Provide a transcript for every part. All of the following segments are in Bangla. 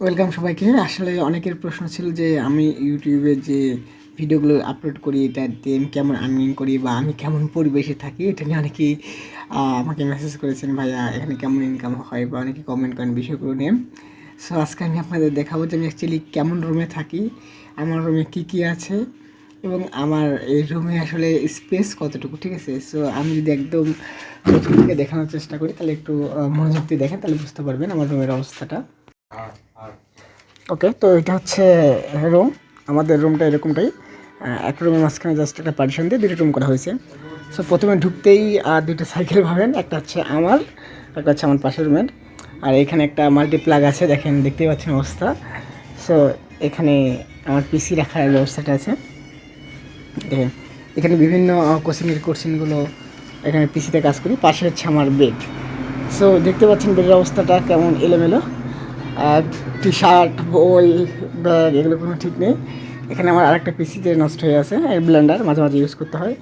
ওয়েলকাম সবাইকে। আসলে অনেকের প্রশ্ন ছিল যে আমি ইউটিউবে যে ভিডিওগুলো আপলোড করি এটা দিয়ে আমি কেমন আর্নিং করি বা আমি কেমন পরিবেশে থাকি, এটা নিয়ে অনেকেই আমাকে মেসেজ করেছেন, ভাইয়া এখানে কেমন ইনকাম হয়, বা অনেকে কমেন্ট করেন বিষয়গুলো নিয়ে। সো আজকে আমি আপনাদের দেখাবো যে আমি অ্যাকচুয়ালি কেমন রুমে থাকি, আমার রুমে কী কী আছে, এবং আমার এই রুমে আসলে স্পেস কতটুকু। ঠিক আছে, সো আমি যদি একদম প্রথম থেকে দেখানোর চেষ্টা করি তাহলে একটু মনোযোগ দিয়ে দেখেন, তাহলে বুঝতে পারবেন আমার রুমের অবস্থাটা। ওকে, তো এটা হচ্ছে রুম। আমাদের রুমটা এরকমটাই, একটা রুমের মাঝখানে জাস্ট একটা পার্টিশন দিয়ে দুটো রুম করা হয়েছে। সো প্রথমে ঢুকতেই দুটো সাইকেল পাবেন, একটা হচ্ছে আমার, একটা হচ্ছে আমার পাশের রুমের। আর এখানে একটা মাল্টিপ্লাগ আছে, দেখেন, দেখতেই পাচ্ছেন অবস্থা। সো এখানে আমার পিসি রাখার ব্যবস্থাটা আছে, দেখেন। এখানে বিভিন্ন কোচিংগুলো এখানে পিসিতে কাজ করি। পাশে হচ্ছে আমার বেড। সো দেখতে পাচ্ছেন বেডের অবস্থাটা কেমন এলোমেলো, টি শার্ট, বই, ব্যাগ, এগুলো কোনো ঠিক নেই। এখানে আমার আরেকটা পিসিতে নষ্ট হয়ে আছে, ব্লেন্ডার মাঝে মাঝে ইউজ করতে হয়।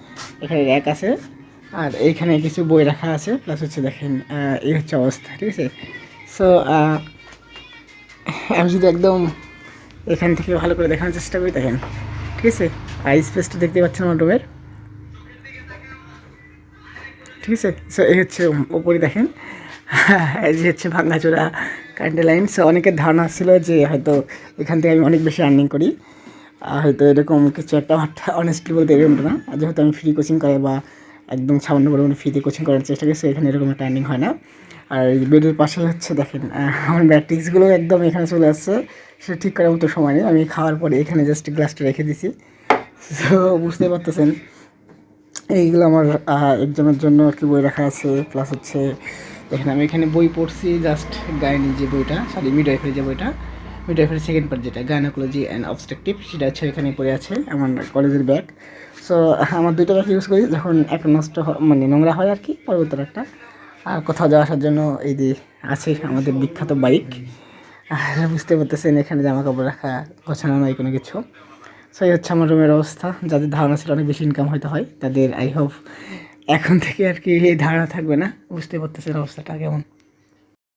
এখানে র্যাক আছে, আর এইখানে কিছু বই রাখা আছে, প্লাস হচ্ছে দেখেন এই হচ্ছে অবস্থা। ঠিক আছে, সো আমি যদি একদম এখান থেকে ভালো করে দেখানোর চেষ্টা করি, দেখেন, ঠিক আছে। আর স্পেসটা দেখতে পাচ্ছেন আমার রুমের, ঠিক আছে। সো এই হচ্ছে ওপরে দেখেন, এই যে হচ্ছে ভাঙাচোরা কারেন্টের লাইন। সো অনেকের ধারণা ছিল যে হয়তো এখান থেকে আমি অনেক বেশি আর্নিং করি, হয়তো এরকম কিছু একটা। অনেস্টলি বলতে এরকমটা না, যেহেতু আমি ফ্রি কোচিং করাই বা একদম সামান্য পরিমাণে ফ্রিতে কোচিং করার চেষ্টা করছি, এখানে এরকম একটা আর্নিং হয় না। আর বেডের পাশে হচ্ছে দেখেন আমার ম্যাট্রিক্সগুলো একদম এখানে চলে আসছে, সেটা ঠিক করার মতো সময় নেই। আমি খাওয়ার পরে এখানে জাস্ট গ্লাসটা রেখে দিছি। সো বুঝতে পারতেছেন, এইগুলো আমার এক্সামের জন্য আর কি বই রাখা আছে। প্লাস হচ্ছে দেখেন আমি এখানে বই পড়ছি, জাস্ট গাইনি যে বইটা, সরি মিডওয়াইফারি যে বইটা, মিডওয়াইফারি সেকেন্ড পার্ট যেটা গাইনোকোলজি অ্যান্ড অবস্ট্রাকটিভ, সেটা হচ্ছে এখানে পড়ে আছে, আমার কলেজের ব্যাগ। সো আমার দুইটা ব্যাগ ইউজ করি, যখন একটা নষ্ট মানে নোংরা হয় আর কি, পরবর্তীর একটা আর কোথাও যাওয়া আসার জন্য এই যে আছে আমাদের বিখ্যাত বাইক। বুঝতে পারতেছেন এখানে জামা কাপড় রাখা, গোছানো নয় কোনো কিছু। সো এই হচ্ছে আমার রুমের অবস্থা। যাদের ধারণা ছিল অনেক বেশি ইনকাম হয়তো হয়, তাদের আই হোপ এখন থেকে আর কি এই ধারণা থাকবে না। বুঝতে পারতেছেন অবস্থাটা কেমন।